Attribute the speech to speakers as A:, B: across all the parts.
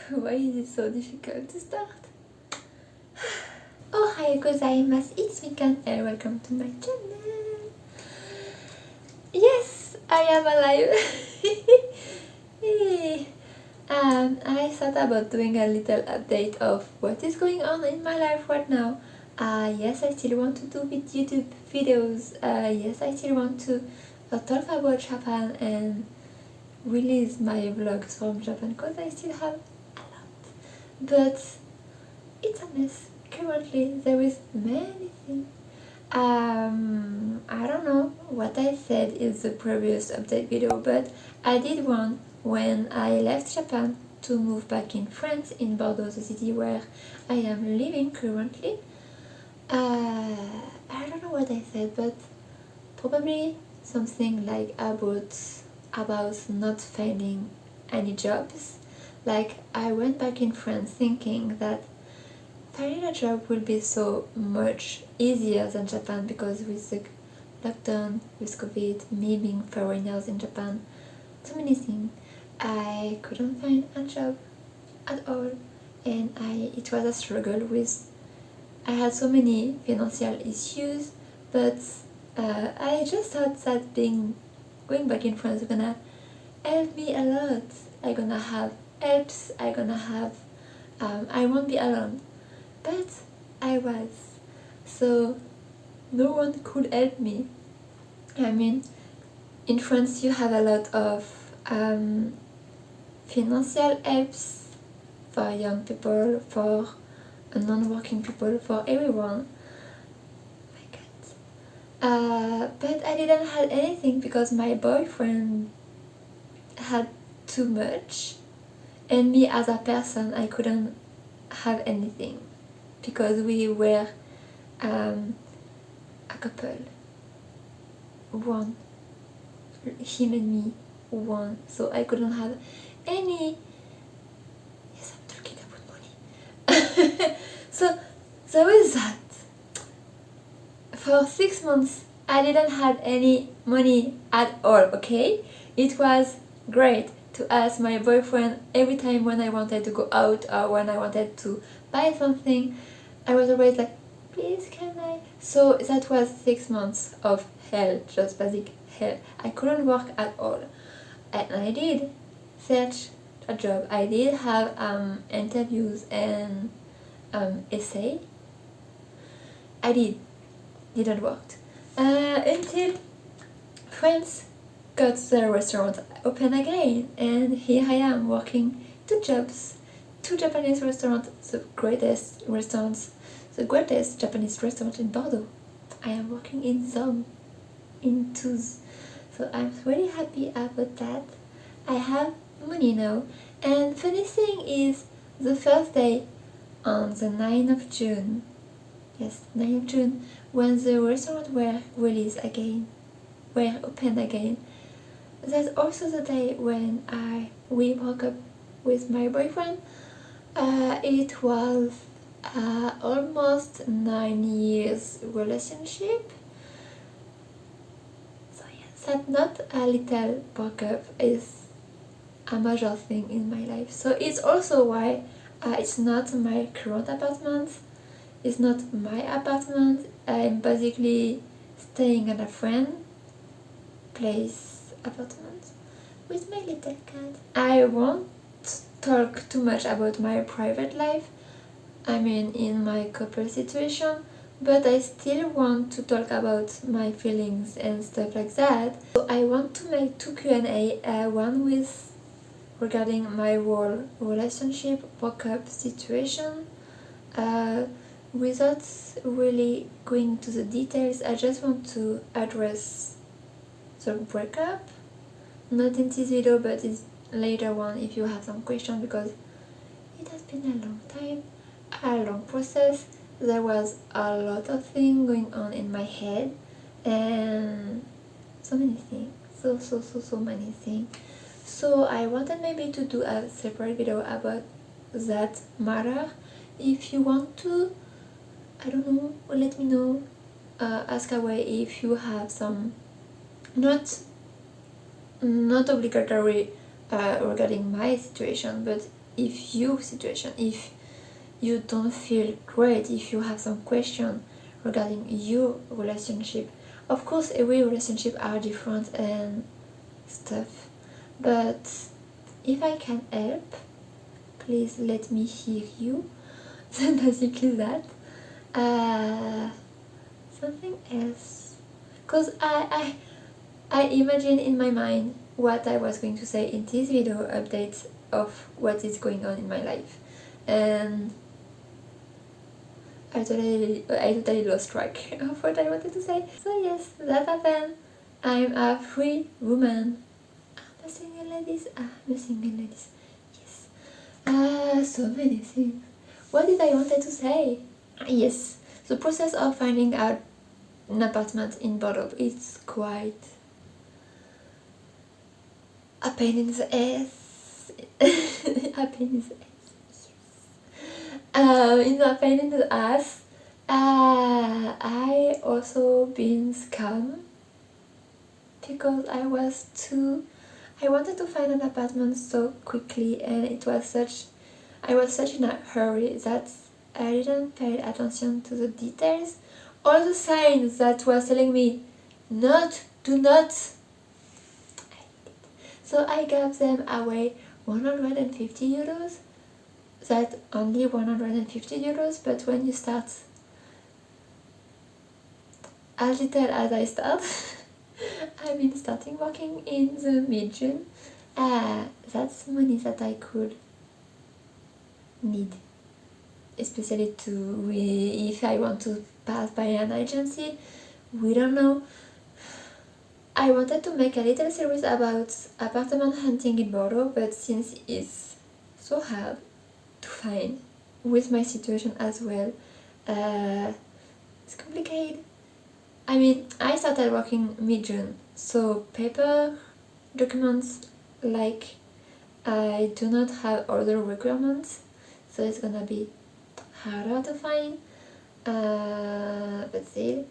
A: Why is it so difficult to start? Ohayou gozaimasu, it's Mikan and welcome to my channel. Yes, I am alive. I thought about doing a little update of what is going on in my life right now. Yes, I still want to do with YouTube videos. Yes, I still want to talk about Japan and release my vlogs from Japan because I still have a lot. But it's a mess. Currently, there is many things. I don't know what I said in the previous update video, but I did one when I left Japan to move back in France, in Bordeaux, the city where I am living currently. I don't know what I said, but probably something like about not finding any jobs. Like, I went back in France thinking that finding a job will be so much easier than Japan, because with the lockdown, with COVID, me being foreigners in Japan, so many things, I couldn't find a job at all, and it was a struggle with. I had so many financial issues, but I just thought that going back in France is gonna help me a lot. I'm gonna have helps. I won't be alone. But I was. So no one could help me. I mean, in France you have a lot of financial helps for young people, for non-working people, for everyone. Oh my God. But I didn't have anything because my boyfriend had too much, and me as a person, I couldn't have anything because we were a couple, one, him and me, one, so I couldn't have any. Yes, I'm talking about money. So there is that. For 6 months I didn't have any money at all, okay? It was great to ask my boyfriend every time when I wanted to go out or when I wanted to buy something. I was always like, please, can I? So that was 6 months of hell, just basic hell. I couldn't work at all, and I did search a job. I did have interviews and essay. I didn't work until France got the restaurant open again, and here I am working two Japanese restaurants, the greatest Japanese restaurant in Bordeaux. I am working in two, so I'm really happy about that. I have money now, and funny thing is, the first day on the 9th of June, yes, 9th of June, when the restaurant were open again, that's also the day when we broke up with my boyfriend. It was almost 9 years relationship. So yes, that not a little breakup is a major thing in my life. So it's also why it's not my current apartment. It's not my apartment. I'm basically staying at a friend place apartment with my little cat. I won't talk too much about my private life, I mean in my couple situation, but I still want to talk about my feelings and stuff like that. So I want to make two Q&A, one with regarding my whole relationship breakup situation. Without really going into the details, I just want to address the breakup, not in this video but in later one if you have some questions, because it has been a long time, a long process. There was a lot of things going on in my head and so many things, so many things. So I wanted maybe to do a separate video about that matter. If you want to, I don't know, let me know, ask away if you have some, not obligatory regarding my situation, but if your situation, if you don't feel great, if you have some question regarding your relationship. Of course, every relationship are different and stuff, but if I can help, please let me hear you. So basically that. Something else, because I imagine in my mind what I was going to say in this video update of what is going on in my life, and I totally lost track of what I wanted to say. So yes, that happened. I'm a free woman. I'm a single ladies. Yes. So many things. What did I wanted to say? Yes, the process of finding out an apartment in Bordeaux is quite a pain in the ass. A pain in the ass. Yes. A pain in the ass. I also been scammed because I wanted to find an apartment so quickly, and I was such in a hurry that I didn't pay attention to the details. All the signs that was telling me do not. So I gave them away 150 euros. That only 150 euros, but when you start as little as I start, I've been starting working in the mid-June. That's money that I could need, especially if I want to pass by an agency. We don't know. I wanted to make a little series about apartment hunting in Bordeaux, but since it's so hard to find with my situation as well, it's complicated. I mean, I started working mid-June, so paper documents, like, I do not have other requirements, so it's gonna be harder to find, but still,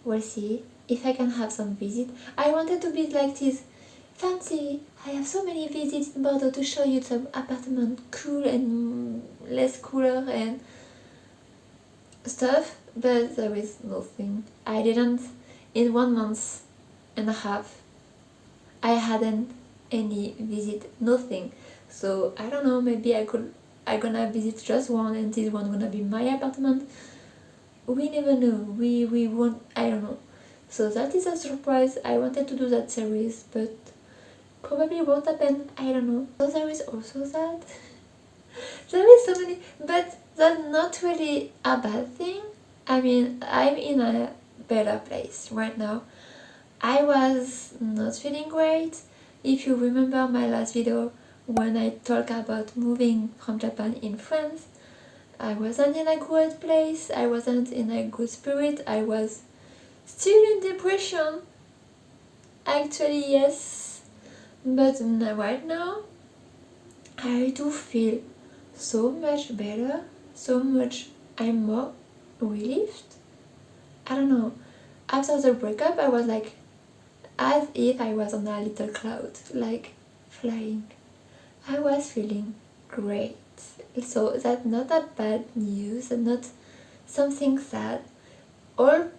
A: we'll see if I can have some visit. I wanted to be like this fancy, I have so many visits in Bordeaux to show you some apartment cool and less cooler and stuff, but there is nothing. I didn't, in 1 month and a half, I hadn't any visit, nothing. So I don't know, maybe I gonna visit just one, and this one gonna be my apartment. We never know. We won't, I don't know. So that is a surprise. I wanted to do that series, but probably won't happen. I don't know. So there is also that. There is so many, but that's not really a bad thing. I mean, I'm in a better place right now. I was not feeling great. If you remember my last video when I talked about moving from Japan in France, I wasn't in a good place, I wasn't in a good spirit, I was still in depression. Actually, yes, but right now I do feel so much better, I'm more relieved. I don't know, after the breakup I was like, as if I was on a little cloud, like flying. I was feeling great. So that's not a bad news, and not something sad. All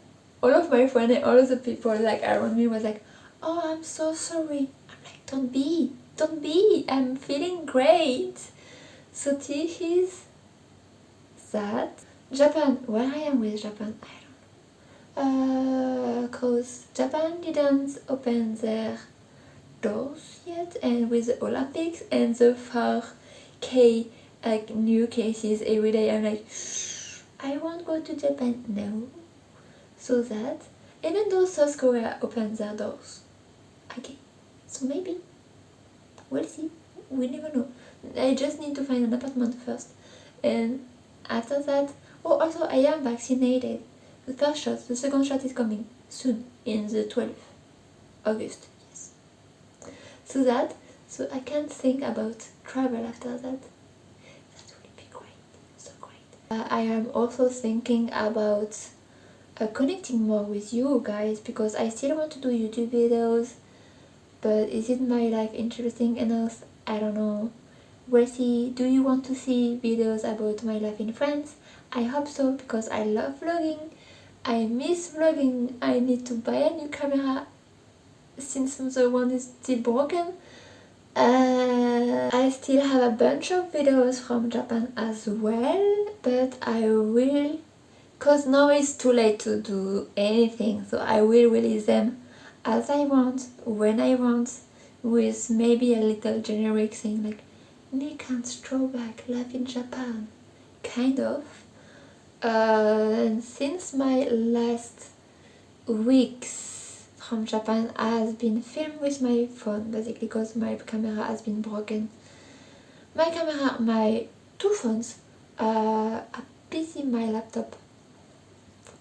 A: of my friends and all of the people like around me was like, oh, I'm so sorry. I'm like, don't be, I'm feeling great. So this is that. Japan, where I am with Japan, I don't know. Cause Japan didn't open their doors yet, and with the Olympics and the 4K like new cases every day, I'm like, I won't go to Japan now. So that, even though South Korea opened their doors, okay, so maybe we'll see. We never know. I just need to find an apartment first, and after that, oh, also I am vaccinated. The first shot, the second shot is coming soon, in the 12th August. Yes. So I can think about travel after that. That will be great, so great. I am also thinking about connecting more with you guys, because I still want to do YouTube videos, but is it my life interesting enough? I don't know. we'll see. Do you want to see videos about my life in France? I hope so, because I love vlogging. I miss vlogging. I need to buy a new camera since the one is still broken. I still have a bunch of videos from Japan as well, but I will, because now it's too late to do anything, so I will release them as I want, when I want, with maybe a little generic thing like Mikan's throwback life in Japan, kind of. And since my last weeks from Japan has been filmed with my phone, basically, because my camera has been broken. My two phones, a PC, my laptop,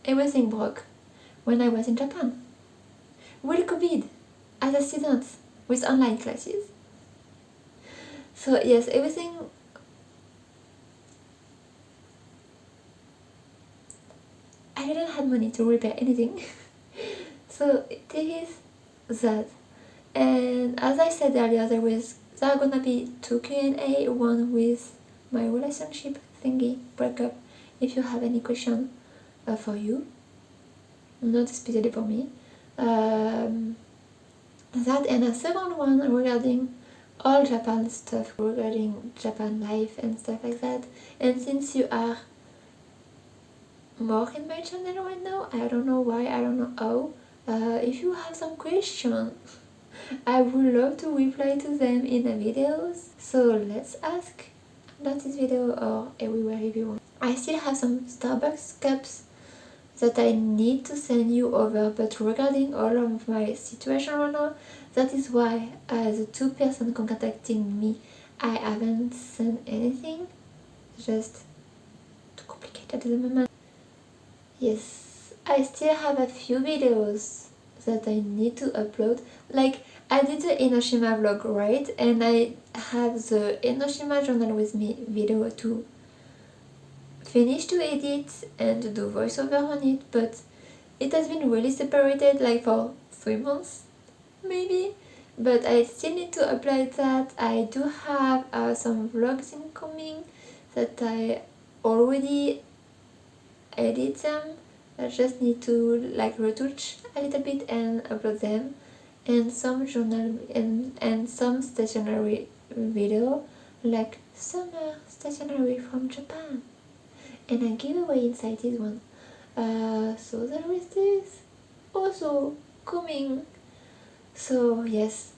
A: everything broke when I was in Japan. With COVID, as a student, with online classes. So yes, everything. I didn't have money to repair anything. So this is that. And as I said earlier, there are gonna be 2 Q&A, one with my relationship thingy, breakup, if you have any question for you, not especially for me. That, and a second one regarding all Japan stuff, regarding Japan life and stuff like that. And since you are more in my channel right now, I don't know why, I don't know how, if you have some questions, I would love to reply to them in the videos. So let's ask about this video or everywhere if you want. I still have some Starbucks cups that I need to send you over, but regarding all of my situation right now, that is why the 2 person contacting me, I haven't sent anything, just too complicated at the moment. Yes, I still have a few videos that I need to upload. Like, I did the Enoshima vlog, right? And I have the Enoshima journal with me video to finish to edit and to do voiceover on it, but it has been really separated, like for 3 months maybe, but I still need to upload that. I do have some vlogs incoming that I already edit them. I just need to like retouch a little bit and upload them, and some journal and some stationery video, like summer stationery from Japan, and a giveaway inside this one. So there is this also coming. So yes,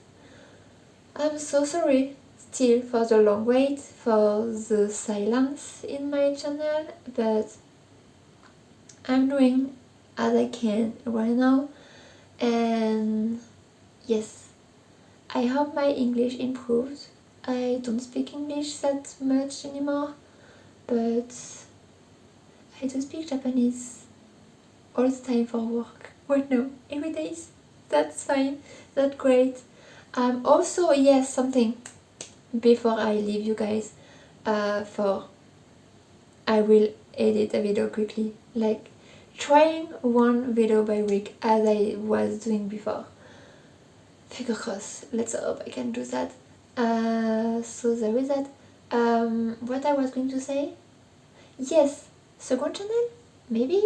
A: I'm so sorry still for the long wait, for the silence in my channel, but I'm doing as I can right now. And yes, I hope my English improved. I don't speak English that much anymore, but I do speak Japanese all the time for work. Right now, every day. That's fine, that's great. Also, yes, something before I leave you guys, for I will edit a video quickly, like trying one video by week as I was doing before. Fingers crossed, let's hope I can do that. So there is that. What I was going to say, yes, second channel, maybe,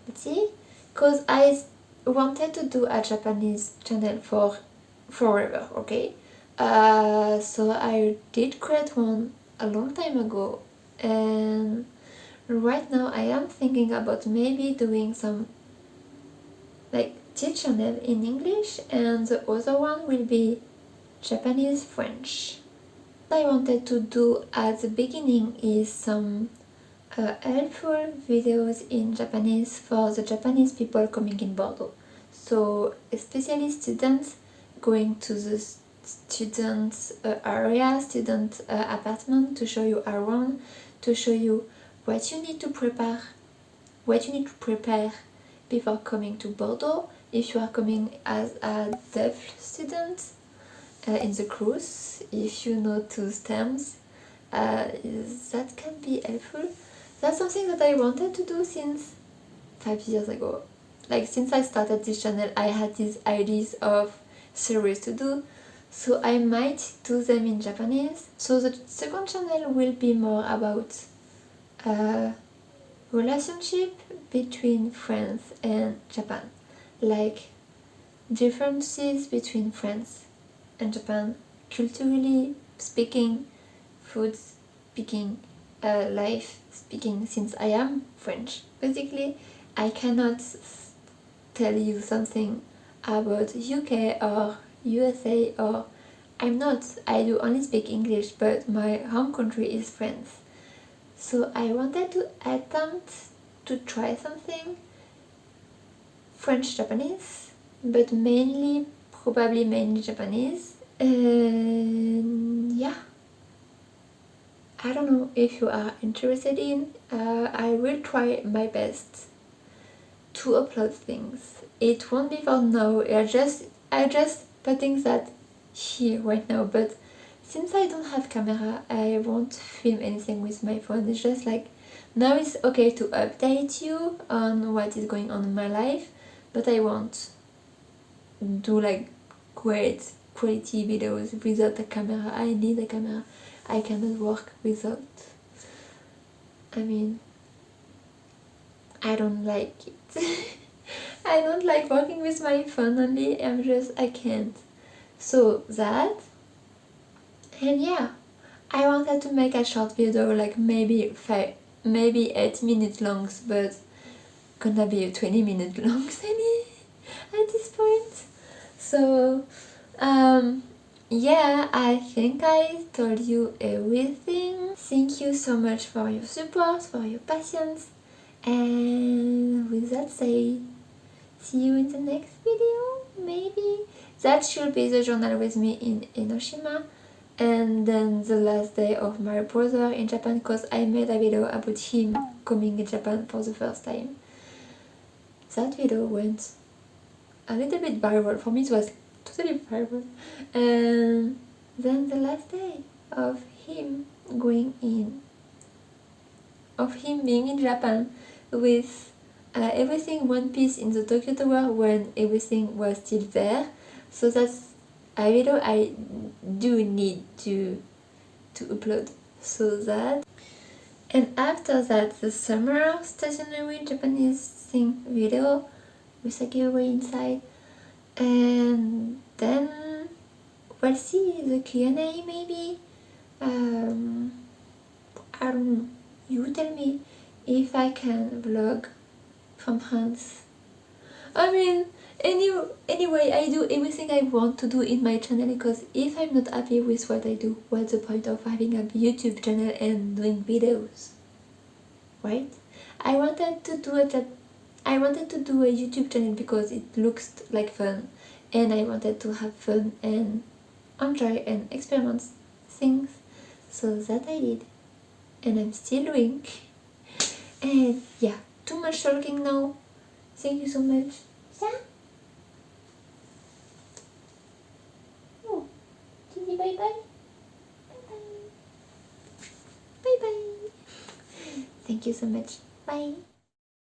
A: let's see, because I wanted to do a Japanese channel for forever, okay? So I did create one a long time ago, and right now I am thinking about maybe doing some like teach channel in English, and the other one will be Japanese French. What I wanted to do at the beginning is some helpful videos in Japanese for the Japanese people coming in Bordeaux. So especially students going to the student area, student apartment, to show you around, to show you what you need to prepare, before coming to Bordeaux. If you are coming as a deaf student in the cruise, if you know 2 stems, that can be helpful. That's something that I wanted to do since 5 years ago. Like, since I started this channel, I had these ideas of series to do. So I might do them in Japanese. So the second channel will be more about relationship between France and Japan, like differences between France and Japan, culturally speaking, food speaking, life speaking, since I am French. Basically, I cannot tell you something about UK or USA, or I do only speak English, but my home country is France. So I wanted to attempt to try something French-Japanese, but probably mainly Japanese. And yeah, I don't know if you are interested in. I will try my best to upload things. It won't be for now. I just putting that here right now, but since I don't have camera, I won't film anything with my phone. It's just like, now it's okay to update you on what is going on in my life, but I won't do like great quality videos without a camera. I need a camera. I cannot work without. I mean, I don't like it. I don't like working with my phone only. I can't. So that, and yeah, I wanted to make a short video, like maybe 8 minutes long, but gonna be a 20-minute long at this point. So yeah, I think I told you everything. Thank you so much for your support, for your patience, and with that said, see you in the next video, maybe. That should be the journal with me in Enoshima, and then the last day of my brother in Japan, because I made a video about him coming in Japan for the first time. That video went a little bit viral. For me it was totally viral. And then the last day of him being in Japan with everything one piece in the Tokyo Tower when everything was still there. So that's a video I do need to upload. So that, and after that, the summer stationery Japanese thing video with a giveaway inside, and then we'll see the Q&A maybe. I don't know. You tell me if I can vlog from France. I mean, anyway, I do everything I want to do in my channel, because if I'm not happy with what I do, what's the point of having a YouTube channel and doing videos, right? I wanted to do a YouTube channel because it looks like fun, and I wanted to have fun and enjoy and experiment things, so that I did, and I'm still doing. And yeah, too much talking now. Thank you so much. Oh, Kitty, bye bye. Bye bye. Bye bye. Thank you so much. Bye.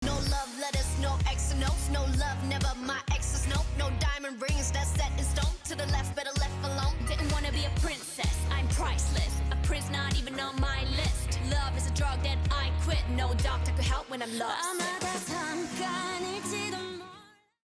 B: No love letters, no X notes, no love, never my exes, no diamond rings that's set in stone. To the left, better left alone.
C: Didn't wanna be a princess, I'm priceless. A prince not even on my list. Love is a drug that I quit. No doctor could help when I'm lost.